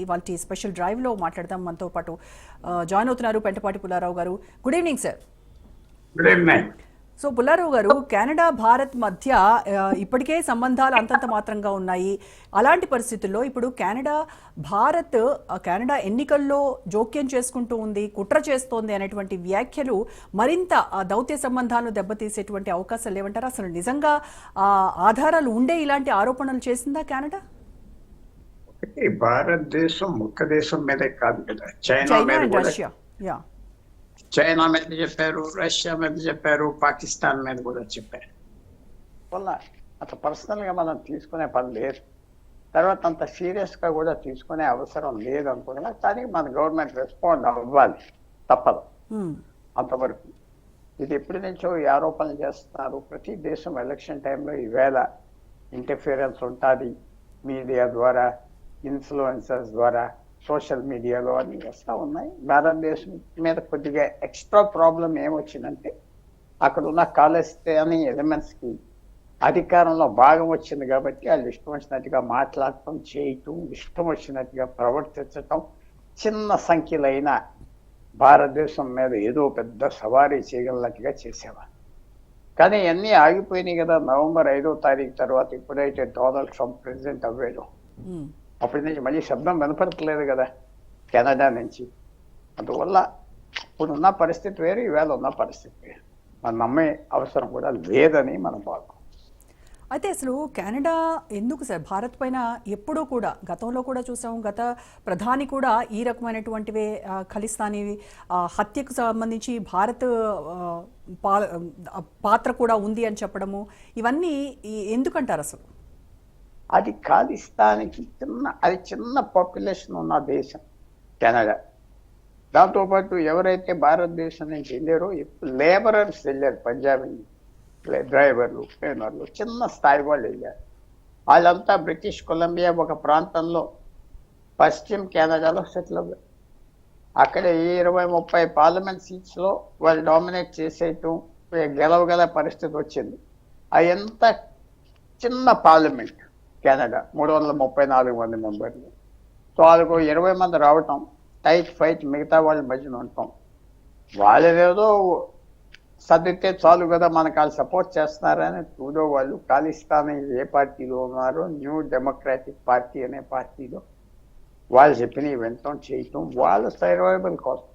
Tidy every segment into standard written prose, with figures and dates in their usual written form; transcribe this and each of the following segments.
ఇవాల్టి special drive లో మాట్లాడదాం. మనతో పాటు జాయిన్ అవుతున్నారు పెంటపాటి పుల్లారావు గారు. Good evening sir. Good evening. So Pullarao గారు, కెనడా భారత్ మధ్య ఇప్పటికే సంబంధాలు అంతంత మాత్రంగా ఉన్నాయి. అలాంటి పరిస్థితుల్లో ఇప్పుడు కెనడా ఎన్నికల్లో జోక్యం చేసుకుంటూ ఉంది, కుట్ర చేస్తోంది అనేటువంటి వ్యాఖ్యలు మరింత దౌత్య సంబంధాలను దెబ్బతీసేటువంటి అవకాశాలు లేవంటారా? అసలు నిజంగా ఆధారాలు ఉండే ఇలాంటి ఆరోపణలు చేసిందా కెనడా? భారతదేశం ఒక్క దేశం మీదే కాదు కదా, చైనా మీద కూడా, చైనా మీద చెప్పారు, రష్యా మీద చెప్పారు, పాకిస్తాన్ మీద కూడా చెప్పారు. వల్ల అంత పర్సనల్ గా మనం తీసుకునే పని లేదు, తర్వాత అంత సీరియస్ గా కూడా తీసుకునే అవసరం లేదు అనుకున్నా. కానీ మన గవర్నమెంట్ రెస్పాండ్ అవ్వాలి, తప్పదు. అంతవరకు ఇది ఎప్పటి నుంచో ఈ ఆరోపణలు చేస్తున్నారు. ప్రతి దేశం ఎలక్షన్ టైంలో ఈవేళ ఇంటర్ఫియరెన్స్ ఉంటుంది, మీడియా ద్వారా, ఇన్ఫ్లుయెన్సర్స్ ద్వారా, సోషల్ మీడియాలో అన్ని వస్తూ ఉన్నాయి. భారతదేశం మీద కొద్దిగా ఎక్స్ట్రా ప్రాబ్లం ఏమొచ్చిందంటే, అక్కడ ఉన్న ఖాళిస్తానీ ఎలిమెంట్స్కి అధికారంలో భాగం వచ్చింది కాబట్టి వాళ్ళు ఇష్టం వచ్చినట్టుగా మాట్లాడటం, చేయటం, ఇష్టం వచ్చినట్టుగా ప్రవర్తించటం, చిన్న సంఖ్యలైన భారతదేశం మీద ఏదో పెద్ద సవారీ చేయగలట్టుగా చేసేవారు. కానీ అన్నీ ఆగిపోయినాయి కదా. నవంబర్ 5వ తారీఖు తర్వాత ఎప్పుడైతే డొనాల్డ్ ట్రంప్ ప్రెసిడెంట్ అవ్వాడో అప్పటి నుంచి మళ్ళీ శబ్దం వినపడట్లేదు కదా కెనడా నుంచి. అందువల్ల ఇప్పుడున్న పరిస్థితి వేరు, ఈవేళ ఉన్న పరిస్థితి వేరు. మనం నమ్మే అవసరం కూడా లేదని మనం భావం. అయితే అసలు కెనడా ఎందుకు సార్ భారత్ పైన ఎప్పుడూ కూడా, గతంలో కూడా చూసాము, గత ప్రధాని కూడా ఈ రకమైనటువంటివే ఖలిస్తానీ హత్యకు సంబంధించి భారత్ పాత్ర కూడా ఉంది అని చెప్పడము, ఇవన్నీ ఎందుకంటారు అసలు? అది ఖాళిస్తానికి చిన్న పాపులేషన్ ఉన్న దేశం కెనడా. దాంతోపాటు ఎవరైతే భారతదేశం నుంచి వెళ్ళారో లేబరర్స్ వెళ్ళారు, పంజాబీ డ్రైవర్లు, క్లీనర్లు, చిన్న స్థాయి వాళ్ళు వెళ్ళారు. వాళ్ళంతా బ్రిటిష్ కొలంబియా ఒక ప్రాంతంలో పశ్చిమ కెనడాలో సెటిల్ అవ్వారు. అక్కడ 20-30 పార్లమెంట్ సీట్స్లో వాళ్ళు డామినేట్ చేసేయటం, గెలవగల పరిస్థితి వచ్చింది. అది ఎంత చిన్న పార్లమెంట్ కెనడా, 334 మంది మెంబర్లు. సో వాళ్ళకు 20 మంది రావటం, టైట్ ఫైట్ మిగతా వాళ్ళ మధ్యన ఉండటం, వాళ్ళేదో సర్దితే చాలు కదా మనకు వాళ్ళు సపోర్ట్ చేస్తున్నారని ట్రూడో వాళ్ళు ఖాళిస్తానీ ఏ పార్టీలో ఉన్నారో, న్యూ డెమోక్రాటిక్ పార్టీ అనే పార్టీలో వాళ్ళు చెప్పినవి వినటం, చేయటం, వాళ్ళ సర్వైవల్ కోసం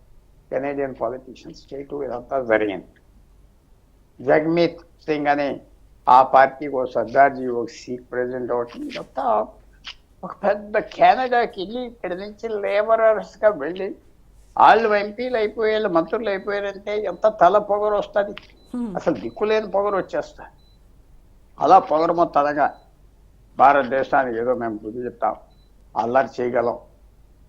కెనేడియన్ పాలిటీషియన్స్ చేయటం, ఇదంతా జరిగింది. జగమీత్ సింగ్ అనే ఆ పార్టీకి ఒక సర్దార్జీ ఒక సీట్ ప్రెసిడెంట్ అవటం, ఇదంతా ఒక పెద్ద కెనడాకి వెళ్ళి ఇక్కడ నుంచి లేబరర్స్గా వెళ్ళి వాళ్ళు ఎంపీలు అయిపోయారు, మంత్రులు అయిపోయారంటే ఎంత తల పొగరు వస్తుంది, అసలు దిక్కులేని పొగరు వచ్చేస్తుంది. అలా పొగరు మొత్తంగా భారతదేశానికి ఏదో మేము బుద్ధి చెప్తాం, అల్లరి చేయగలం,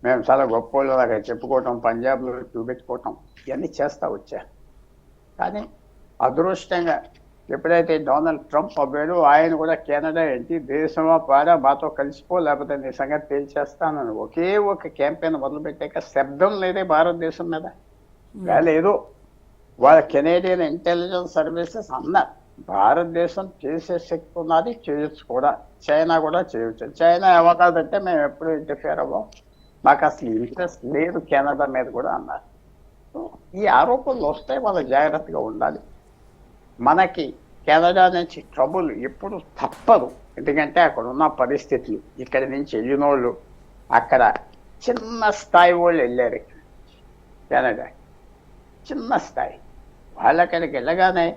మేము చాలా గొప్ప లాగా చెప్పుకోవటం, పంజాబ్లో చూపెట్టుకోవటం, ఇవన్నీ చేస్తూ వచ్చారు. కానీ అదృష్టంగా ఎప్పుడైతే డొనాల్డ్ ట్రంప్ అవ్వాడో ఆయన కూడా కెనడా ఏంటి దేశమా పాడా, మాతో కలిసిపో లేకపోతే నీ సంగతి తేల్చేస్తానని ఒకే ఒక క్యాంపెయిన్ మొదలుపెట్టాక శబ్దం లేదే భారతదేశం మీద. లేదో వాళ్ళ కెనేడియన్ ఇంటెలిజెన్స్ సర్వీసెస్ అన్నారు భారతదేశం చేసే శక్తి ఉన్నది, చేయొచ్చు కూడా, చైనా కూడా చేయొచ్చు. చైనా ఎవరికాదంటే మేము ఎప్పుడు ఇంటర్ఫియర్ అవ్వం, మాకు అసలు ఇంట్రెస్ట్ లేదు కెనడా మీద కూడా అన్నారు. ఈ ఆరోపణలు వస్తే వాళ్ళు జాగ్రత్తగా ఉండాలి. మనకి కెనడా నుంచి ట్రబుల్ ఎప్పుడు తప్పదు, ఎందుకంటే అక్కడ ఉన్న పరిస్థితులు. ఇక్కడి నుంచి వెళ్ళినోళ్ళు అక్కడ చిన్న స్థాయి వాళ్ళు వెళ్ళారు, కెనడా చిన్న స్థాయి వాళ్ళు అక్కడికి వెళ్ళగానే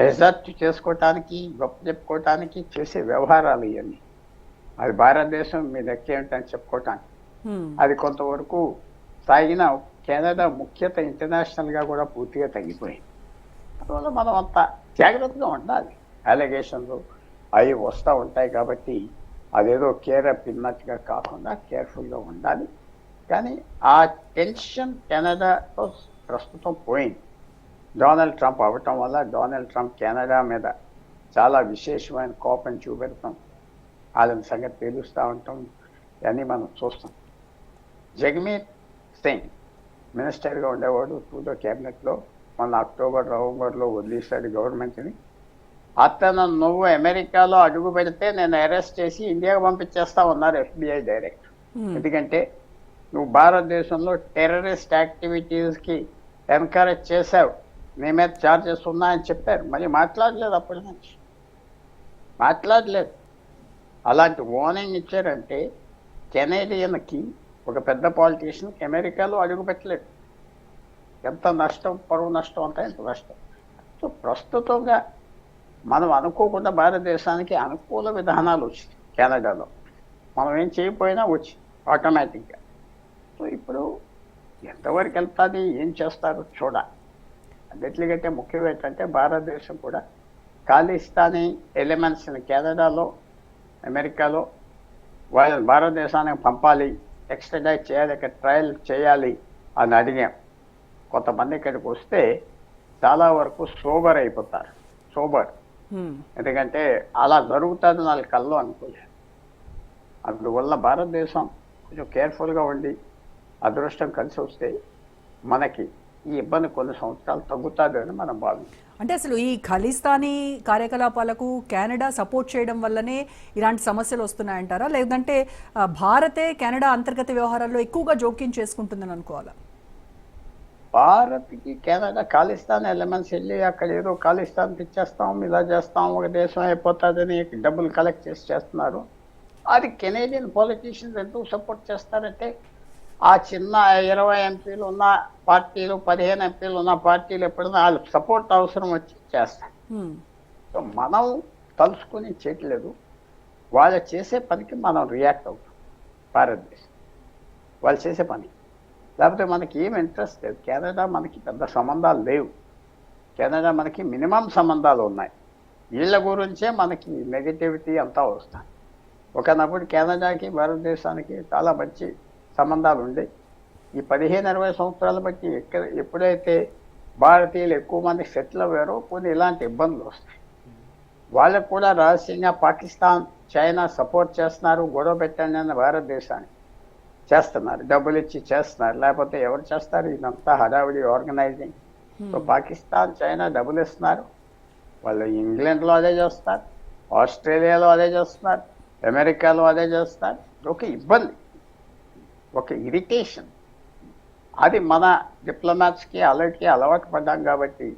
రిజర్ట్ చేసుకోవటానికి, గొప్ప చెప్పుకోవటానికి చేసే వ్యవహారాలు ఇవన్నీ. అది భారతదేశం మీ దక్కేమిటని చెప్పుకోవటానికి అది కొంతవరకు సాగిన కెనడా ముఖ్యత ఇంటర్నేషనల్గా కూడా పూర్తిగా తగ్గిపోయింది. అందువల్ల మనం అంతా జాగ్రత్తగా ఉండాలి. అలిగేషన్లు అవి వస్తూ ఉంటాయి కాబట్టి అదేదో కేర్ పిన్నట్టుగా కాకుండా కేర్ఫుల్గా ఉండాలి. కానీ ఆ టెన్షన్ కెనడాతో ప్రస్తుతం పోయింది. డొనాల్డ్ ట్రంప్ అవ్వటం వల్ల డొనాల్డ్ ట్రంప్ కెనడా మీద చాలా విశేషమైన కోపం చూపెడతాం, వాళ్ళని సంగతి తెలుస్తూ ఉంటాం, ఇవన్నీ మనం చూస్తాం. జగమీత్ సింగ్ మినిస్టర్గా ఉండేవాడు ట్రూడో క్యాబినెట్లో, మొన్న అక్టోబర్ నవంబర్లో వదిలేశాడు గవర్నమెంట్ని. అతను నువ్వు అమెరికాలో అడుగు పెడితే నేను అరెస్ట్ చేసి ఇండియాకు పంపించేస్తా ఉన్నారు FBI డైరెక్ట్. ఎందుకంటే నువ్వు భారతదేశంలో టెర్రరిస్ట్ యాక్టివిటీస్కి ఎన్కరేజ్ చేశావు, నీ మీద ఛార్జెస్ ఉన్నాయని చెప్పారు. మరి మాట్లాడలేదు, అప్పటి నుంచి మాట్లాడలేదు. అలాంటి వార్నింగ్ ఇచ్చారంటే కెనేడియన్కి, ఒక పెద్ద పాలిటీషియన్కి అమెరికాలో అడుగు పెట్టలేదు. ఎంత నష్టం, పరువు నష్టం అంతా ఎంత నష్టం. సో ప్రస్తుతంగా మనం అనుకోకుండా భారతదేశానికి అనుకూల విధానాలు వచ్చాయి కెనడాలో. మనం ఏం చేయకపోయినా వచ్చి ఆటోమేటిక్గా. సో ఇప్పుడు ఎంతవరకు వెళ్తుంది, ఏం చేస్తారు చూడాలి. అన్నిటికంటే ముఖ్యం ఏంటంటే భారతదేశం కూడా ఖాళీస్థానీ ఎలిమెంట్స్ని కెనడాలో, అమెరికాలో వాళ్ళని భారతదేశానికి పంపాలి, ఎక్స్ట్రడైట్ చేయాలి, ఇక్కడ ట్రయల్ చేయాలి అని అడిగాం. కొంతమంది ఇక్కడికి వస్తే చాలా వరకు సోబర్ అయిపోతారు. సోబర్ ఎందుకంటే అలా జరుగుతుంది వాళ్ళ కళ్ళు అనుకోలేదు. అందువల్ల భారతదేశం కొంచెం కేర్ఫుల్గా ఉండి అదృష్టం కలిసి వస్తే మనకి ఈ ఇబ్బంది కొన్ని సంవత్సరాలు తగ్గుతుంది అని మనం భావించాం. అంటే అసలు ఈ ఖలిస్తానీ కార్యకలాపాలకు కెనడా సపోర్ట్ చేయడం వల్లనే ఇలాంటి సమస్యలు వస్తున్నాయంటారా, లేదంటే భారతే కెనడా అంతర్గత వ్యవహారాల్లో ఎక్కువగా జోక్యం చేసుకుంటుందని అనుకోవాలా? భారత్కి కెనడా ఖాళీస్థాన్ ఎలిమెంట్స్ వెళ్ళి అక్కడ ఏదో ఖాళీస్థాన్ తెచ్చేస్తాం, ఇలా చేస్తాం, ఒక దేశం అయిపోతుందని డబ్బులు కలెక్ట్ చేస్తున్నారు. అది కెనేడియన్ పొలిటీషియన్స్ ఎందుకు సపోర్ట్ చేస్తారంటే ఆ చిన్న 20 ఎంపీలు ఉన్న పార్టీలు, 15 ఎంపీలు ఉన్న పార్టీలు ఎప్పుడైనా వాళ్ళ సపోర్ట్ అవసరం వచ్చి చేస్తారు. సో మనం తలుచుకుని చేయట్లేదు, వాళ్ళు చేసే పనికి మనం రియాక్ట్ అవుతాం. భారతదేశం వాళ్ళు చేసే పని, లేకపోతే మనకి ఏం ఇంట్రెస్ట్ లేదు. కెనడా మనకి పెద్ద సంబంధాలు లేవు. కెనడా మనకి మినిమం సంబంధాలు ఉన్నాయి. వీళ్ళ గురించే మనకి నెగటివిటీ అంతా వస్తుంది. ఒకనప్పుడు కెనడాకి భారతదేశానికి చాలా మంచి సంబంధాలు ఉండే. ఈ 15-20 సంవత్సరాల బట్టి ఎప్పుడైతే భారతీయులు ఎక్కువ మంది సెటిల్ అయ్యారో కొన్ని ఇలాంటి ఇబ్బందులు వస్తాయి. వాళ్ళకు కూడా రహస్యంగా పాకిస్తాన్, చైనా సపోర్ట్ చేస్తున్నారు, గొడవ పెట్టండి అని భారతదేశానికి చేస్తున్నారు, డబ్బులు ఇచ్చి చేస్తున్నారు. లేకపోతే ఎవరు చేస్తారు ఇదంతా హడావిడి ఆర్గనైజింగ్. సో పాకిస్తాన్, చైనా డబ్బులు ఇస్తున్నారు, వాళ్ళు ఇంగ్లాండ్లో అదే చేస్తారు, ఆస్ట్రేలియాలో అదే చేస్తున్నారు, అమెరికాలో అదే చేస్తారు. ఒక ఇబ్బంది, ఒక ఇరిటేషన్. అది మన డిప్లొమాట్స్కి అలాంటి అలవాటు పడ్డాం కాబట్టి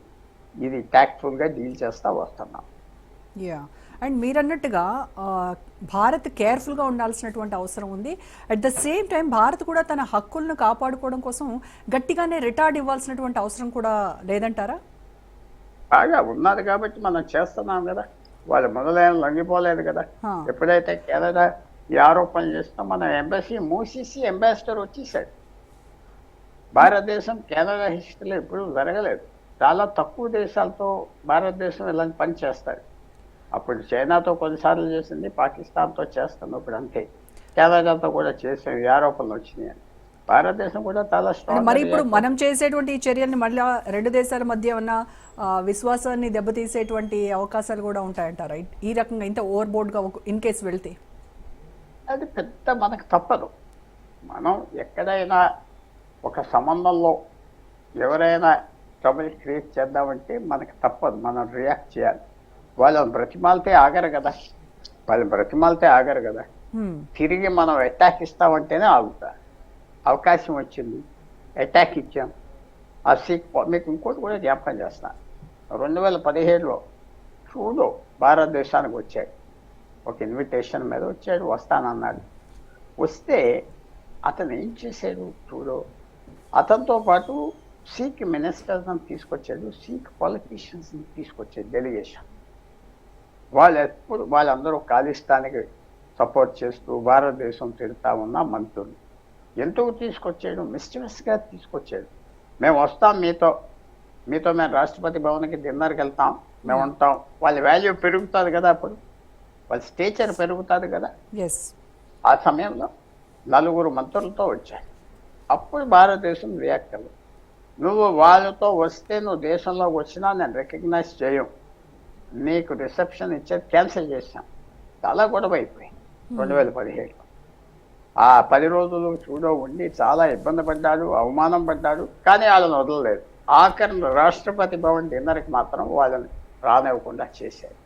ఇది ట్యాక్ట్ఫుల్గా డీల్ చేస్తూ వస్తున్నాం. యా, అండ్ మీరు అన్నట్టుగా భారత్ కేర్ఫుల్గా ఉండాల్సినటువంటి అవసరం ఉంది. At the same time Bharat కూడా తన హక్కులను కాపాడుకోవడం కోసం గట్టిగానే రిటార్డ్ ఇవ్వాల్సినటువంటి అవసరం కూడా లేదంటారా? బాగా ఉన్నది కాబట్టి మనం చేస్తున్నాం కదా. వాళ్ళు మొదలైన లొంగిపోలేదు కదా. ఎప్పుడైతే కెనడా ఈ ఆరోపణలు చేస్తాం, మన ఎంబసీ మూసేసి అంబాసిడర్ వచ్చేసాడు. భారతదేశం కెనడా హిస్టరీలో ఎప్పుడూ జరగలేదు. చాలా తక్కువ దేశాలతో భారతదేశం ఇలాంటి పని చేస్తారు. అప్పుడు చైనాతో కొన్నిసార్లు చేసింది, పాకిస్తాన్తో చేస్తాం ఇప్పుడు అంతే. కెనడాతో కూడా చేసాం, ఈ ఆరోపణలు వచ్చినాయి. భారతదేశం కూడా చాలా స్ట్రాంగ్. మరి ఇప్పుడు మనం చేసేటువంటి ఈ చర్యల్ని మళ్ళీ రెండు దేశాల మధ్య ఉన్న విశ్వాసాన్ని దెబ్బతీసేటువంటి అవకాశాలు కూడా ఉంటాయంటారా ఈ రకంగా ఇంత ఓవర్బోర్డ్గా ఇన్ కేసు వెళ్తే? అది పెద్ద మనకు తప్పదు. మనం ఎక్కడైనా ఒక సంబంధంలో ఎవరైనా ట్రబుల్ క్రియేట్ చేద్దామంటే మనకు తప్పదు, మనం రియాక్ట్ చేయాలి. వాళ్ళని బ్రతిమాలితే ఆగరు కదా. తిరిగి మనం అటాక్ ఇస్తామంటేనే ఆగుతారు. అవకాశం వచ్చింది, అటాక్ ఇచ్చాం. ఆ మీకు ఇంకోటి కూడా జ్ఞాపకం చేస్తాను. 2017లో ట్రూడో భారతదేశానికి వచ్చాడు, ఒక ఇన్విటేషన్ మీద వచ్చాడు, వస్తానన్నాడు. వస్తే అతను ఏం చేశాడు ట్రూడో, అతనితో పాటు సిక్ మినిస్టర్స్ని తీసుకొచ్చాడు, సిక్ పాలిటీషియన్స్ని తీసుకొచ్చాడు డెలిగేషన్. వాళ్ళందరూ ఖాళీస్థానికి సపోర్ట్ చేస్తూ భారతదేశం తిడతా ఉన్న మంత్రులు. ఎందుకు తీసుకొచ్చాడు? మిస్టివస్గా తీసుకొచ్చాడు. మేము వస్తాం, మీతో మేము రాష్ట్రపతి భవన్కి డిన్నర్కి వెళ్తాం, మేము ఉంటాం. వాళ్ళ వాల్యూ పెరుగుతుంది కదా, అప్పుడు వాళ్ళ స్టేచర్ పెరుగుతుంది కదా. ఆ సమయంలో 4 మంత్రులతో వచ్చాడు. అప్పుడు భారతదేశం రియాక్ట్ అవ్వదు. నువ్వు వాళ్ళతో వస్తే నువ్వు దేశంలోకి వచ్చినా నేను రికగ్నైజ్ చేయం, నీకు రిసెప్షన్ ఇచ్చేది క్యాన్సిల్ చేశాం. చాలా గొడవ అయిపోయింది 2017లో. ఆ 10 రోజులు చూడో ఉండి చాలా ఇబ్బంది పడ్డాడు, అవమానం పడ్డాడు. కానీ వాళ్ళని వదలలేదు. ఆఖరిని రాష్ట్రపతి భవన్ డిన్నర్కి మాత్రం వాళ్ళని రానివ్వకుండా చేశారు.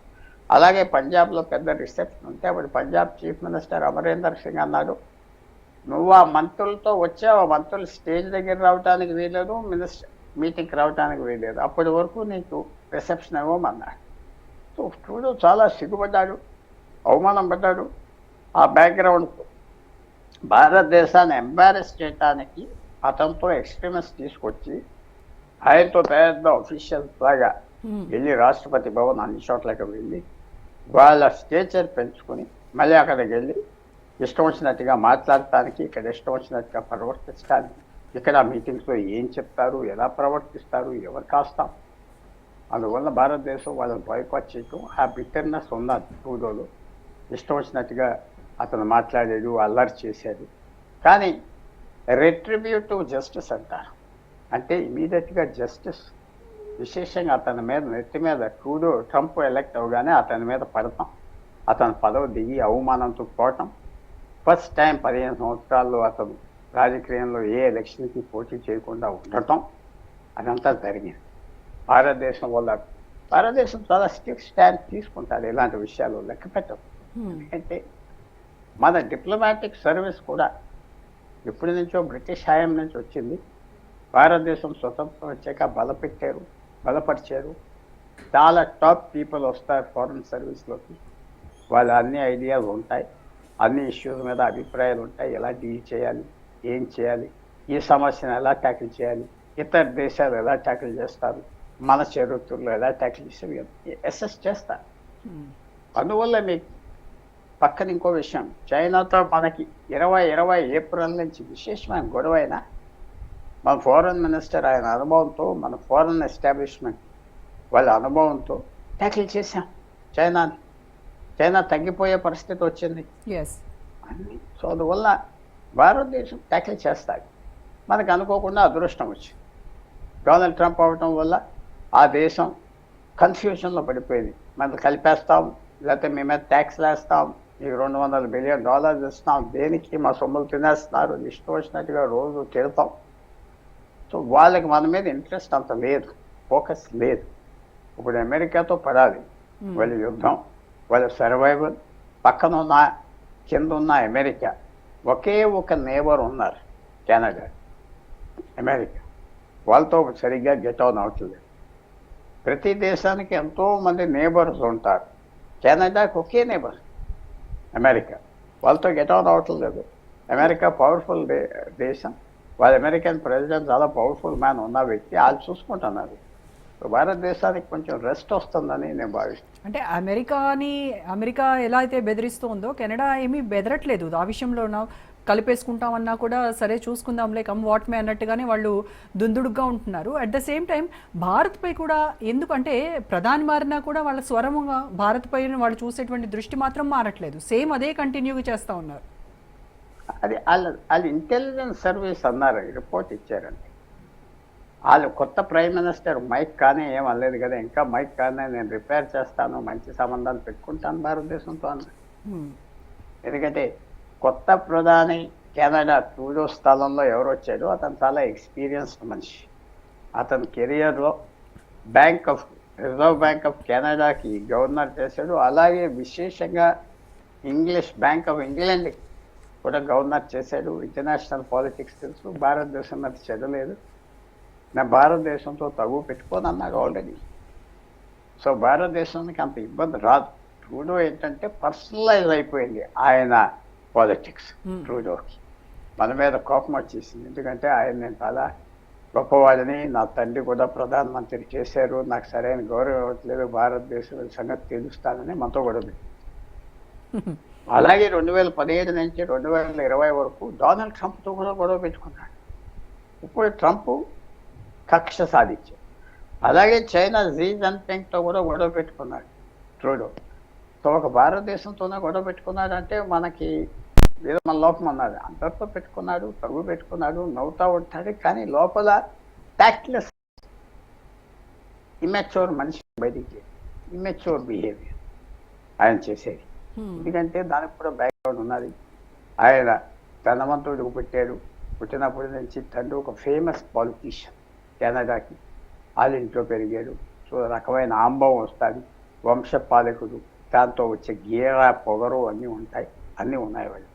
అలాగే పంజాబ్లో పెద్ద రిసెప్షన్ ఉంటే అప్పుడు పంజాబ్ చీఫ్ మినిస్టర్ అమరేందర్ సింగ్ అన్నాడు, నువ్వు ఆ మంత్రులతో వచ్చావు, ఆ మంత్రులు స్టేజ్ దగ్గర రావడానికి వీలేదు, మినిస్టర్ మీటింగ్కి రావడానికి వీలేదు, అప్పటి వరకు నీకు రిసెప్షన్ ఇవ్వమన్నాడు. సో ట్రూడో చాలా సిగ్గుపడ్డాడు, అవమానం పడ్డాడు. ఆ బ్యాక్గ్రౌండ్ భారతదేశాన్ని ఎంబారెస్ చేయడానికి అతనితో ఎక్స్ట్రీమిస్ట్ తీసుకొచ్చి ఆయనతో పెద్ద అఫీషియల్స్ లాగా వెళ్ళి రాష్ట్రపతి భవన్ అన్ని చోట్లకి వెళ్ళి వాళ్ళ స్టేచర్ పెంచుకొని మళ్ళీ అక్కడికి వెళ్ళి ఇష్టం వచ్చినట్టుగా మాట్లాడటానికి, ఇక్కడ ఇష్టం వచ్చినట్టుగా ప్రవర్తించడానికి, ఇక్కడ మీటింగ్స్లో ఏం చెప్తారు, ఎలా ప్రవర్తిస్తారు, ఎవరు కాస్తాం. అందువల్ల భారతదేశం వాళ్ళని బాయ్కాట్ చేయటం, ఆ బిటర్నెస్ ఉన్నది ట్రూడోలో. ఇష్టం వచ్చినట్టుగా అతను మాట్లాడాడు, అల్లరి చేశాడు. కానీ రెట్రిబ్యూటివ్ జస్టిస్ అంటారు, అంటే ఇమీడియట్గా జస్టిస్ విశేషంగా అతని మీద నెత్తి మీద ట్రంప్ ఎలక్ట్ అవగానే అతని మీద పడతాం, అతని పదవి దిగి అవమానంతో పోవటం. ఫస్ట్ టైం 15 సంవత్సరాల్లో అతను రాజకీయంలో ఏ ఎలక్షన్కి పోటీ చేయకుండా ఉండటం, అదంతా జరిగింది. భారతదేశం చాలా స్ట్రిక్ట్ స్టాండ్ తీసుకుంటారు ఇలాంటి విషయాలు, లెక్క పెట్టదు. ఎందుకంటే మన డిప్లొమాటిక్ సర్వీస్ కూడా ఎప్పటి నుంచో బ్రిటిష్ హయాం నుంచి వచ్చింది. భారతదేశం స్వతంత్రం వచ్చాక బలపరిచారు. చాలా టాప్ పీపుల్ వస్తారు ఫారెన్ సర్వీస్లోకి, వాళ్ళ అన్ని ఐడియాలు ఉంటాయి, అన్ని ఇష్యూస్ మీద అభిప్రాయాలు ఉంటాయి, ఎలా డీల్ చేయాలి, ఏం చేయాలి, ఈ సమస్యను ఎలా ట్యాకిల్ చేయాలి, ఇతర దేశాలు ఎలా ట్యాకిల్ చేస్తారు, మన చరిత్రలో ఎలా ట్యాకిల్ చేసి అసెస్ చేస్తారు. అందువల్ల మీకు పక్కన ఇంకో విషయం, చైనాతో మనకి 2020 ఏప్రిల్ నుంచి విశేషమైన గొడవ అయినా మన ఫారెన్ మినిస్టర్ ఆయన అనుభవంతో, మన ఫారెన్ ఎస్టాబ్లిష్మెంట్ వాళ్ళ అనుభవంతో ట్యాకిల్ చేశాం చైనాని. చైనా తగ్గిపోయే పరిస్థితి వచ్చింది అన్ని. సో అందువల్ల భారతదేశం ట్యాకిల్ చేస్తాయి. మనకు అనుకోకుండా అదృష్టం వచ్చింది, డొనాల్డ్ ట్రంప్ అవటం వల్ల ఆ దేశం కన్ఫ్యూషన్లో పడిపోయింది. మనం కలిపేస్తాం, లేకపోతే మీ మీద ట్యాక్స్లు వేస్తాం, మీకు $200 బిలియన్ ఇస్తాం, దేనికి మా సొమ్ములు తినేస్తున్నారు, ఇష్టం వచ్చినట్టుగా రోజు తిడతాం. సో వాళ్ళకి మన మీద ఇంట్రెస్ట్ అంత లేదు, ఫోకస్ లేదు. ఇప్పుడు అమెరికాతో పడాలి వాళ్ళ యుద్ధం, వాళ్ళ సర్వైవల్. కింద ఉన్న అమెరికా, ఒకే ఒక నేబర్ ఉన్నారు కెనడా, అమెరికా. వాళ్ళతో సరిగ్గా గెట్ ఆన్ అవట్లేదు. ప్రతి దేశానికి ఎంతోమంది నేబర్స్ ఉంటారు, కెనడాకి ఒకే నేబర్ అమెరికా. వాళ్ళతో గెట్ ఆన్ అవట్లేదు. అమెరికా పవర్ఫుల్ దేశం, వాళ్ళ అమెరికన్ ప్రెసిడెంట్ చాలా పవర్ఫుల్ మ్యాన్ ఉన్న వ్యక్తి, వాళ్ళు చూసుకుంటున్నారు. భారతదేశానికి కొంచెం రెస్ట్ వస్తుందని నేను భావిస్తున్నాను. అంటే అమెరికా ఎలా అయితే బెదిరిస్తూ ఉందో కెనడా ఏమీ బెదరట్లేదు ఆ విషయంలో. కలిపేసుకుంటామన్నా కూడా సరే చూసుకుందాంలే, కమ్ వాట్ మే అన్నట్టుగానే వాళ్ళు దుందుడుగ్గా ఉంటున్నారు. అట్ ద సేమ్ టైం భారత్పై కూడా, ఎందుకంటే ప్రధాని మారినా కూడా వాళ్ళ స్వరముగా భారత్పై వాళ్ళు చూసేటువంటి దృష్టి మాత్రం మారట్లేదు, సేమ్ అదే కంటిన్యూగా చేస్తూ ఉన్నారు. అది వాళ్ళు ఇంటెలిజెన్స్ సర్వీస్ అన్నారు, రిపోర్ట్ ఇచ్చారండి. వాళ్ళు కొత్త ప్రైమ్ మినిస్టర్ మైక్ కానీ ఏం అనలేదు కదా, ఇంకా మైక్ కానీ నేను రిపేర్ చేస్తాను, మంచి సంబంధాలు పెట్టుకుంటాను భారతదేశంతో అన్నారు. ఎందుకంటే కొత్త ప్రధాని కెనడా ట్రూడో స్థలంలో ఎవరు వచ్చాడో అతను చాలా ఎక్స్పీరియన్స్డ్ మనిషి. అతని కెరియర్లో రిజర్వ్ బ్యాంక్ ఆఫ్ కెనడాకి గవర్నర్ చేశాడు, అలాగే విశేషంగా బ్యాంక్ ఆఫ్ ఇంగ్లాండ్ కూడా గవర్నర్ చేశాడు. ఇంటర్నేషనల్ పాలిటిక్స్ తెలుసు, భారతదేశం మీద చెడలేదు, నేను భారతదేశంతో తగు పెట్టుకోని అన్నాడు ఆల్రెడీ. సో భారతదేశానికి అంత ఇబ్బంది రాదు. ట్రూడో ఏంటంటే పర్సనలైజ్ అయిపోయింది ఆయన పాలిటిక్స్. ట్రూడోకి మన మీద కోపం వచ్చేసింది, ఎందుకంటే ఆయన నేను చాలా గొప్పవాడిని, నా తండ్రి కూడా ప్రధానమంత్రి చేశారు, నాకు సరైన గౌరవం ఇవ్వట్లేదు, భారతదేశం సంగతి తెలుస్తానని మనతో గొడవ. అలాగే 2017 నుంచి 2020 వరకు డొనాల్డ్ ట్రంప్తో కూడా గొడవ పెట్టుకున్నాడు. ఇప్పుడు ట్రంప్ కక్ష సాధించాడు. అలాగే చైనా జీ జిన్పింగ్తో కూడా గొడవ పెట్టుకున్నాడు ట్రూడో. సో ఒక భారతదేశంతోనే గొడవ పెట్టుకున్నాడంటే మనకి ఏదో మన లోపం అన్నాడు. అందరితో పెట్టుకున్నాడు, తగు పెట్టుకున్నాడు, నవ్వుతూ ఉంటాడు, కానీ లోపల ట్యాక్ట్లెస్ ఇమ్మెచ్యూర్ మనిషి, బయటికి ఇమ్మెచ్యూర్ బిహేవియర్ ఆయన చేసేది. ఎందుకంటే దానికి కూడా బ్యాక్గ్రౌండ్ ఉన్నది. ఆయన ధనవంతుడికి పుట్టినప్పటి నుంచి తండ్రి ఒక ఫేమస్ పాలిటీషియన్, కెనడాకి వాళ్ళ ఇంట్లో పెరిగాడు. సో రకమైన ఆంబవం వస్తుంది, వంశపాలకుడు, దాంతో వచ్చే గీర పొగరు అన్నీ ఉన్నాయి వాళ్ళు.